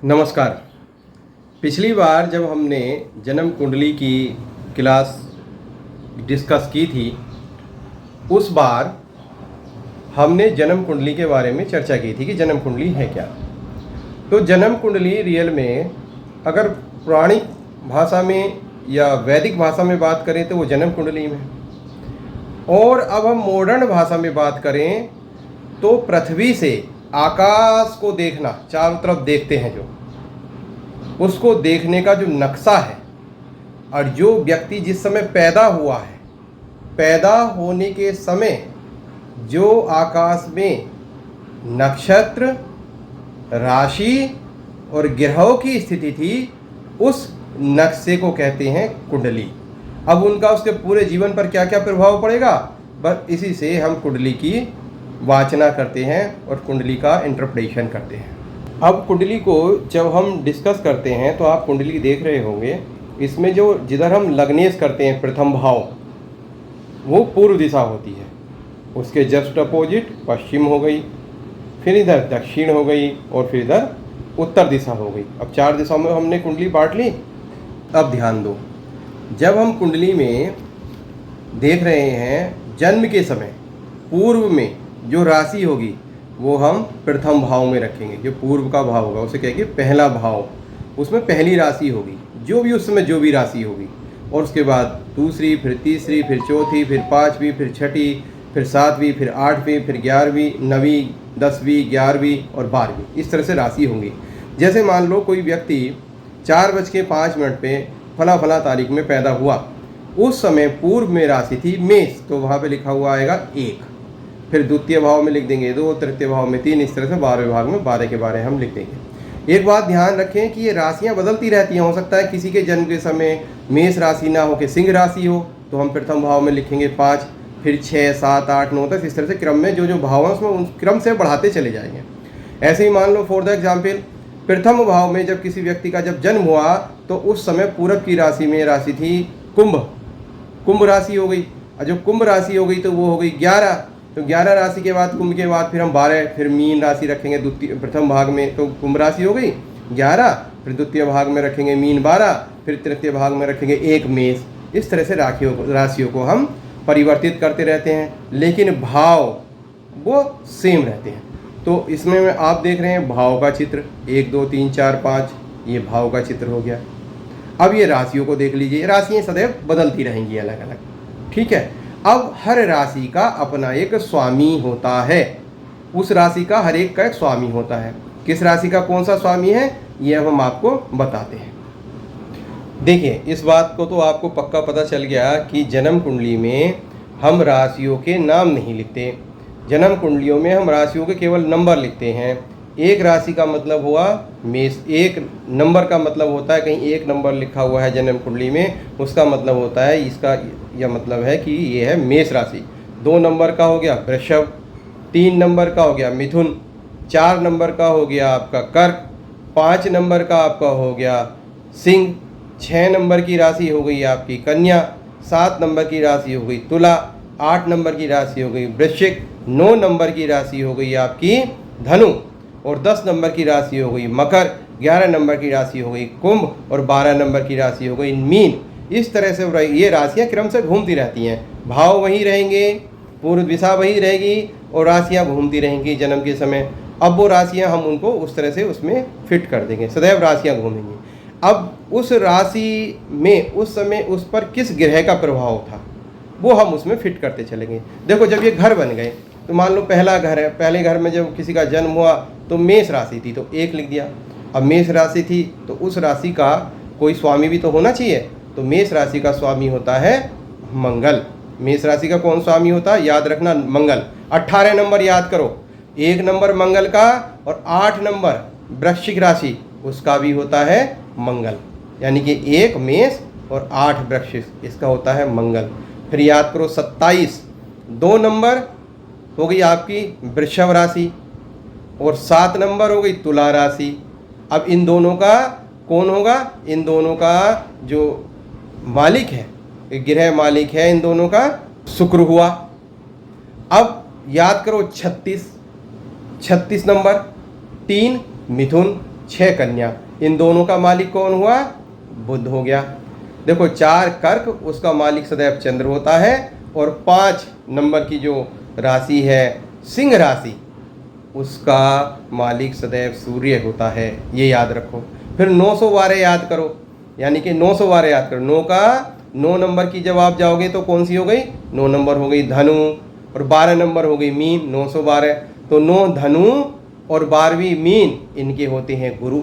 नमस्कार। पिछली बार जब हमने जन्म कुंडली की क्लास डिस्कस की थी, उस बार हमने जन्म कुंडली के बारे में चर्चा की थी कि जन्म कुंडली है क्या। तो जन्म कुंडली रियल में अगर पुरानी भाषा में या वैदिक भाषा में बात करें तो वो जन्म कुंडली में, और अब हम मॉडर्न भाषा में बात करें तो पृथ्वी से आकाश को देखना, चारों तरफ देखते हैं जो, उसको देखने का जो नक्शा है, और जो व्यक्ति जिस समय पैदा हुआ है, पैदा होने के समय जो आकाश में नक्षत्र, राशि और ग्रहों की स्थिति थी, उस नक्शे को कहते हैं कुंडली। अब उनका उसके पूरे जीवन पर क्या क्या प्रभाव पड़ेगा, बस इसी से हम कुंडली की वाचना करते हैं और कुंडली का इंटरप्रिटेशन करते हैं। अब कुंडली को जब हम डिस्कस करते हैं तो आप कुंडली देख रहे होंगे, इसमें जो जिधर हम लग्नेश करते हैं प्रथम भाव, वो पूर्व दिशा होती है, उसके जस्ट अपोजिट पश्चिम हो गई, फिर इधर दक्षिण हो गई और फिर इधर उत्तर दिशा हो गई। अब 4 दिशाओं में हमने कुंडली बांट ली। अब ध्यान दो, जब हम कुंडली में देख रहे हैं जन्म के समय पूर्व में जो राशि होगी वो हम प्रथम भाव में रखेंगे। जो पूर्व का भाव होगा उसे कहेंगे पहला भाव, उसमें पहली राशि होगी, जो भी उस समय जो भी राशि होगी, और उसके बाद दूसरी, फिर तीसरी, फिर चौथी, फिर पाँचवीं, फिर छठी, फिर सातवीं, फिर आठवीं, फिर 11वीं, 9वीं, 10वीं, 11वीं और 12वीं, इस तरह से राशि होंगी। जैसे मान लो कोई व्यक्ति 4:05 पे फला फला तारीख में पैदा हुआ, उस समय पूर्व में राशि थी मेष, तो वहाँ पे लिखा हुआ आएगा 1, फिर द्वितीय भाव में लिख देंगे 2, तृतीय भाव में 3, इस तरह से 12वें भाग में 12 के 12 हम लिख देंगे। एक बात ध्यान रखें कि ये राशियाँ बदलती रहती हैं। हो सकता है किसी के जन्म के समय मेष राशि ना हो के सिंह राशि हो, तो हम प्रथम भाव में लिखेंगे 5, फिर 6, 7, 8, 9 तक, इस तरह से क्रम में जो जो भाव हैं उसमें उन क्रम से बढ़ाते चले जाएंगे। ऐसे ही मान लो फॉर द एग्जाम्पल, प्रथम भाव में जब किसी व्यक्ति का जब जन्म हुआ तो उस समय पूरब की राशि में राशि थी कुंभ राशि हो गई, और जो कुंभ राशि हो गई तो वो हो गई 11, तो 11 राशि के बाद कुंभ के बाद फिर हम 12, फिर मीन राशि रखेंगे द्वितीय प्रथम भाग में, तो कुंभ राशि हो गई 11, फिर द्वितीय भाग में रखेंगे मीन 12, फिर तृतीय भाग में रखेंगे 1 मेष। इस तरह से राशियों को हम परिवर्तित करते रहते हैं, लेकिन भाव वो सेम रहते हैं। तो इसमें आप देख रहे हैं भाव का चित्र, 1, 2, 3, 4, 5, ये भाव का चित्र हो गया। अब ये राशियों को देख लीजिए, राशियाँ सदैव बदलती रहेंगी अलग अलग, ठीक है। अब हर राशि का अपना एक स्वामी होता है, उस राशि का हर एक का एक स्वामी होता है। किस राशि का कौन सा स्वामी है ये अब हम आपको बताते हैं। देखिए, इस बात को तो आपको पक्का पता चल गया कि जन्म कुंडली में हम राशियों के नाम नहीं लिखते। जन्म कुंडलियों में हम राशियों के केवल नंबर लिखते हैं। एक राशि का मतलब हुआ मेष, एक नंबर का मतलब होता है, कहीं 1 नंबर लिखा हुआ है जन्म कुंडली में, उसका मतलब होता है, इसका यह मतलब है कि ये है मेष राशि। 2 नंबर का हो गया वृषभ, 3 नंबर का हो गया मिथुन, 4 नंबर का हो गया आपका कर्क, 5 नंबर का आपका हो गया सिंह, 6 नंबर की राशि हो गई आपकी कन्या, 7 नंबर की राशि हो गई तुला, 8 नंबर की राशि हो गई वृश्चिक, 9 नंबर की राशि हो गई आपकी धनु, और 10 नंबर की राशि हो गई मकर, 11 नंबर की राशि हो गई कुंभ, और 12 नंबर की राशि हो गई मीन। इस तरह से ये राशियाँ क्रम से घूमती रहती हैं, भाव वही रहेंगे, पूर्व दिशा वही रहेगी, और राशियाँ घूमती रहेंगी जन्म के समय। अब वो राशियाँ हम उनको उस तरह से उसमें फिट कर देंगे, सदैव राशियाँ घूमेंगी। अब उस राशि में उस समय उस पर किस ग्रह का प्रभाव था वो हम उसमें फिट करते चलेंगे। देखो, जब ये घर बन गए तो मान लो पहला घर है, पहले घर में जब किसी का जन्म हुआ तो मेष राशि थी तो 1 लिख दिया। अब मेष राशि थी तो उस राशि का कोई स्वामी भी तो होना चाहिए, तो मेष राशि का स्वामी होता है मंगल। मेष राशि का कौन स्वामी होता है, याद रखना, मंगल। 18 नंबर याद करो, 1 नंबर मंगल का, और 8 नंबर वृश्चिक राशि उसका भी होता है मंगल, यानी कि 1 मेष और 8 वृश्चिक, इसका होता है मंगल। फिर याद करो 27, 2 नंबर हो गई आपकी वृषभ राशि, और 7 नंबर हो गई तुला राशि। अब इन दोनों का कौन होगा, इन दोनों का जो मालिक है, ग्रह मालिक है इन दोनों का शुक्र हुआ। अब याद करो 36 नंबर, 3 मिथुन, 6 कन्या, इन दोनों का मालिक कौन हुआ? बुध हो गया। देखो 4 कर्क, उसका मालिक सदैव चंद्र होता है, और 5 नंबर की जो राशि है सिंह राशि, उसका मालिक सदैव सूर्य होता है, ये याद रखो। फिर 912 याद करो, यानी कि 912 याद करो। 9 नंबर की जब आप जाओगे तो कौन सी हो गई? 9 नंबर हो गई धनु, और 12 नंबर हो गई मीन। 912, तो 9 धनु और 12वीं मीन, इनके होते हैं गुरु।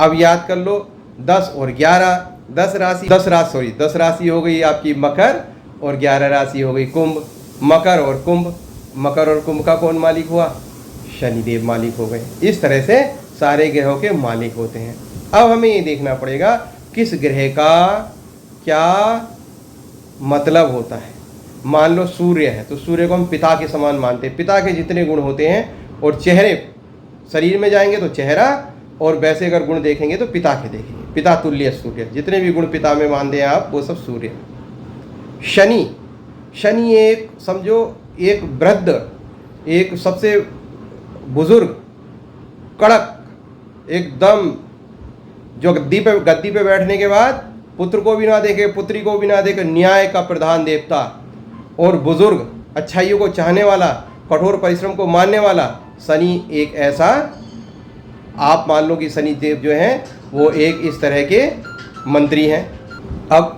अब याद कर लो 10 और 11, 10 राशि हो गई आपकी मकर, और 11 राशि हो गई कुंभ। मकर और कुंभ का कौन मालिक हुआ? शनिदेव मालिक हो गए। इस तरह से सारे ग्रहों के मालिक होते हैं। अब हमें ये देखना पड़ेगा किस ग्रह का क्या मतलब होता है। मान लो सूर्य है, तो सूर्य को हम पिता के समान मानते हैं। पिता के जितने गुण होते हैं, और चेहरे शरीर में जाएंगे तो चेहरा, और वैसे अगर गुण देखेंगे तो पिता के देखेंगे, पिता तुल्य सूर्य। जितने भी गुण पिता में मानते हैं आप, वो सब सूर्य। शनि एक समझो एक वृद्ध, एक सबसे बुजुर्ग, कड़क, एकदम, जो गद्दी पे बैठने के बाद पुत्र को भी ना देखे, पुत्री को भी ना देखे, न्याय का प्रधान देवता और बुजुर्ग, अच्छाइयों को चाहने वाला, कठोर परिश्रम को मानने वाला शनि एक ऐसा, आप मान लो कि शनि देव जो हैं वो एक इस तरह के मंत्री हैं। अब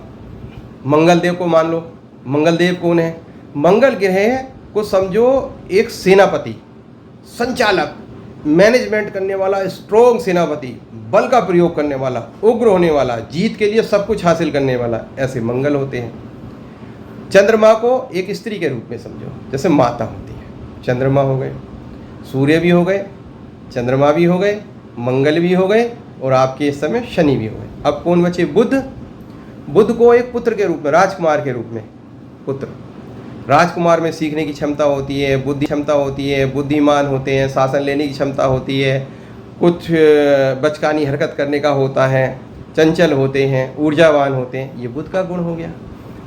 मंगल देव को मान लो। मंगल देव कौन है? मंगल ग्रह को समझो एक सेनापति, संचालक, मैनेजमेंट करने वाला, स्ट्रॉन्ग सेनापति, बल का प्रयोग करने वाला, उग्र होने वाला, जीत के लिए सब कुछ हासिल करने वाला, ऐसे मंगल होते हैं। चंद्रमा को एक स्त्री के रूप में समझो, जैसे माता होती है। चंद्रमा हो गए, सूर्य भी हो गए, चंद्रमा भी हो गए, मंगल भी हो गए, और आपके इस समय शनि भी हो गए। अब कौन बचे? बुध को एक पुत्र के रूप में, राजकुमार के रूप में, पुत्र। राजकुमार में सीखने की क्षमता होती है, बुद्धि क्षमता होती है, बुद्धिमान होते हैं, शासन लेने की क्षमता होती है, कुछ बचकानी हरकत करने का होता है, चंचल होते हैं, ऊर्जावान होते हैं। ये बुध का गुण हो गया।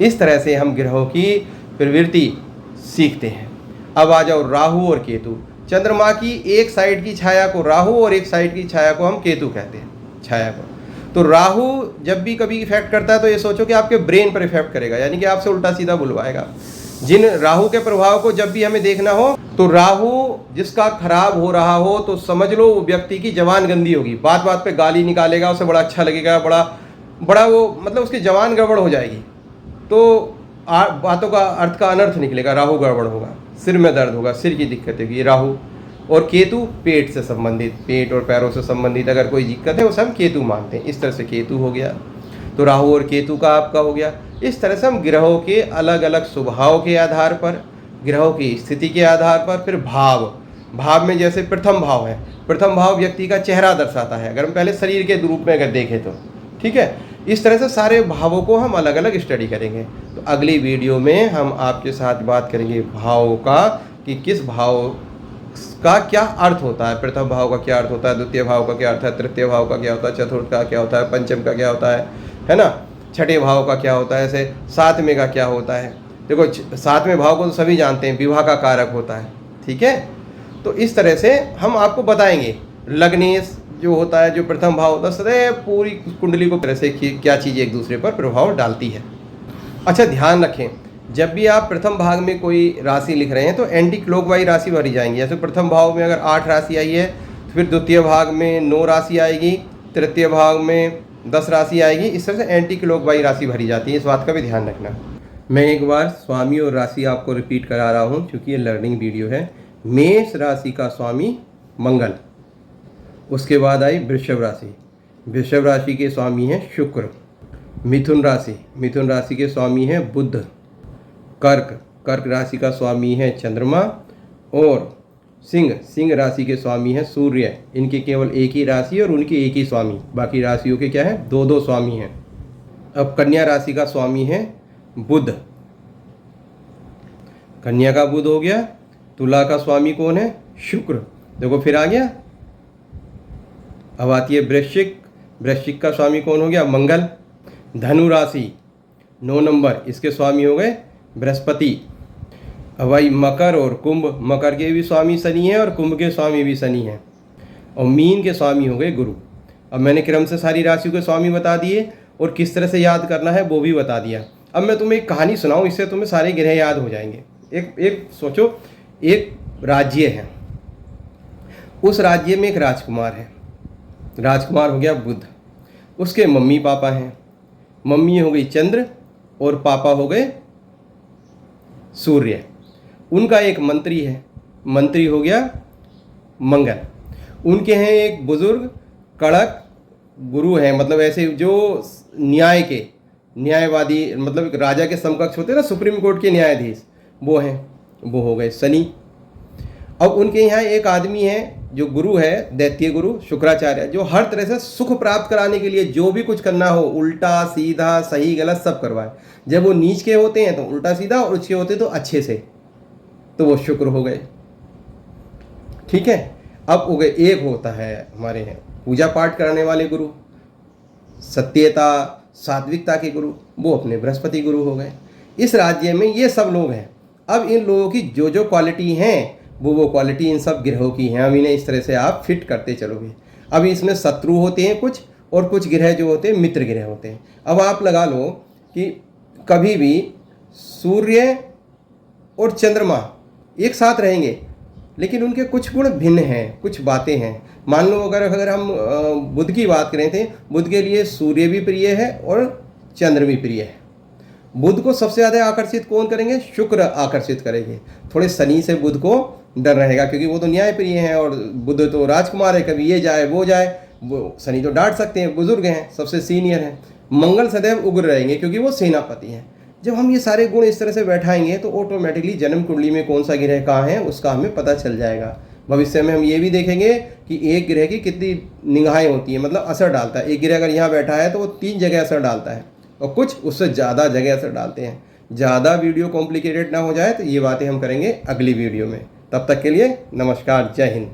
इस तरह से हम ग्रहों की प्रवृत्ति सीखते हैं। अब आ जाओ राहु और केतु। चंद्रमा की एक साइड की छाया को राहु और एक साइड की छाया को हम केतु कहते हैं, छाया को। तो राहु जब भी कभी इफेक्ट करता है तो ये सोचो कि आपके ब्रेन पर इफेक्ट करेगा, यानी कि आपसे उल्टा सीधा बुलवाएगा। जिन राहु के प्रभाव को जब भी हमें देखना हो, तो राहु जिसका खराब हो रहा हो, तो समझ लो वो व्यक्ति की जबान गंदी होगी, बात बात पे गाली निकालेगा, उसे बड़ा अच्छा लगेगा, बड़ा वो मतलब उसकी जबान गड़बड़ हो जाएगी, तो बातों का अर्थ का अनर्थ निकलेगा, राहु गड़बड़ होगा, सिर में दर्द होगा, सिर की दिक्कत होगी, राहु। और केतु पेट से संबंधित, पेट और पैरों से संबंधित अगर कोई दिक्कत है उसे हम केतु मानते हैं। इस तरह से केतु हो गया। तो राहु और केतु का आपका हो गया। इस तरह से हम ग्रहों के अलग अलग स्वभाव के आधार पर, ग्रहों की स्थिति के आधार पर, फिर भाव में जैसे प्रथम भाव है, प्रथम भाव व्यक्ति का चेहरा दर्शाता है, अगर हम पहले शरीर के रूप में अगर देखें तो, ठीक है। इस तरह से सारे भावों को हम अलग अलग स्टडी करेंगे। तो अगली वीडियो में हम आपके साथ बात करेंगे भावों का, कि किस भाव का क्या अर्थ होता है, प्रथम भाव का क्या अर्थ होता है, द्वितीय भाव का क्या अर्थ है, तृतीय भाव का क्या होता है, चतुर्थ का क्या होता है, पंचम का क्या होता है ना, छठे भाव का क्या होता है, ऐसे सातवें का क्या होता है। देखो सातवें भाव को तो सभी जानते हैं, विवाह का कारक होता है, ठीक है। तो इस तरह से हम आपको बताएंगे। लग्नेश जो होता है, जो प्रथम भाव होता है, सदैव पूरी कुंडली को तरह से क्या चीज़ एक दूसरे पर प्रभाव डालती है। अच्छा ध्यान रखें, जब भी आप प्रथम भाग में कोई राशि लिख रहे हैं तो एंटी क्लॉकवाइज राशि भरी जाएंगी। जैसे प्रथम भाव में अगर 8 राशि आई है, तो फिर द्वितीय भाग में 9 राशि आएगी, तृतीय भाग में 10 राशि आएगी। इस तरह से एंटी क्लॉकवाइज राशि भरी जाती है, इस बात का भी ध्यान रखना। मैं एक बार स्वामी और राशि आपको रिपीट करा रहा हूँ, क्योंकि ये लर्निंग वीडियो है। मेष राशि का स्वामी मंगल, उसके बाद आई वृषभ राशि, वृषभ राशि के स्वामी हैं शुक्र। मिथुन राशि के स्वामी हैं बुध। कर्क राशि का स्वामी है चंद्रमा। और सिंह राशि के स्वामी है सूर्य। इनके केवल एक ही राशि और उनके एक ही स्वामी, बाकी राशियों के क्या है, 2 स्वामी हैं। अब कन्या राशि का स्वामी है बुध, कन्या का बुध हो गया। तुला का स्वामी कौन है, शुक्र। देखो फिर आ गया। अब आती है वृश्चिक का स्वामी कौन हो गया, मंगल। धनु राशि 9 नंबर, इसके स्वामी हो गए बृहस्पति। अब भाई मकर और कुंभ, मकर के भी स्वामी शनि है और कुंभ के स्वामी भी शनि हैं। और मीन के स्वामी हो गए गुरु। अब मैंने क्रम से सारी राशियों के स्वामी बता दिए और किस तरह से याद करना है वो भी बता दिया। अब मैं तुम्हें एक कहानी सुनाऊं, इससे तुम्हें सारे ग्रह याद हो जाएंगे। एक सोचो, एक राज्य है, उस राज्य में एक राजकुमार है। राजकुमार हो गया बुध, उसके मम्मी पापा हैं। मम्मी हो गई चंद्र और पापा हो गए सूर्य। उनका एक मंत्री है, मंत्री हो गया मंगल। उनके हैं एक बुजुर्ग कड़क गुरु हैं, मतलब ऐसे जो न्याय के न्यायवादी, मतलब राजा के समकक्ष होते हैं ना, सुप्रीम कोर्ट के न्यायाधीश, वो हैं, वो हो गए शनि। अब उनके यहाँ एक आदमी है जो गुरु है, दैत्य गुरु शुक्राचार्य, जो हर तरह से सुख प्राप्त कराने के लिए जो भी कुछ करना हो, उल्टा सीधा सही गलत सब करवाए। जब वो नीच के होते हैं तो उल्टा सीधा, और उसके होते तो अच्छे से, तो वो शुक्र हो गए। ठीक है। अब हो गए, एक होता है हमारे हैं पूजा पाठ कराने वाले गुरु, सत्यता सात्विकता के गुरु, वो अपने बृहस्पति गुरु हो गए। इस राज्य में ये सब लोग हैं। अब इन लोगों की जो जो क्वालिटी हैं वो क्वालिटी इन सब ग्रहों की हैं। अब इन्हें इस तरह से आप फिट करते चलोगे। अब इसमें शत्रु होते हैं कुछ, और कुछ ग्रह जो होते हैं मित्र ग्रह होते हैं। अब आप लगा लो कि कभी भी सूर्य और चंद्रमा एक साथ रहेंगे, लेकिन उनके कुछ गुण भिन्न हैं, कुछ बातें हैं। मान लो अगर हम बुध की बात करें थे, बुध के लिए सूर्य भी प्रिय है और चंद्र भी प्रिय है। बुध को सबसे ज़्यादा आकर्षित कौन करेंगे? शुक्र आकर्षित करेंगे। थोड़े शनि से बुध को डर रहेगा, क्योंकि वो तो न्याय प्रिय हैं और बुध तो राजकुमार है, कभी ये जाए वो जाए। वो शनि तो डांट सकते हैं, बुजुर्ग हैं, सबसे सीनियर हैं। मंगल सदैव उग्र रहेंगे क्योंकि वो सेनापति हैं। जब हम ये सारे गुण इस तरह से बैठाएंगे तो ऑटोमेटिकली जन्म कुंडली में कौन सा ग्रह कहाँ है उसका हमें पता चल जाएगा। भविष्य में हम ये भी देखेंगे कि एक ग्रह की कितनी निगाहें होती हैं, मतलब असर डालता है। एक ग्रह अगर यहाँ बैठा है तो वो 3 जगह असर डालता है, और कुछ उससे ज़्यादा जगह असर डालते हैं। ज़्यादा वीडियो कॉम्प्लिकेटेड ना हो जाए तो ये बातें हम करेंगे अगली वीडियो में। तब तक के लिए नमस्कार, जय हिंद।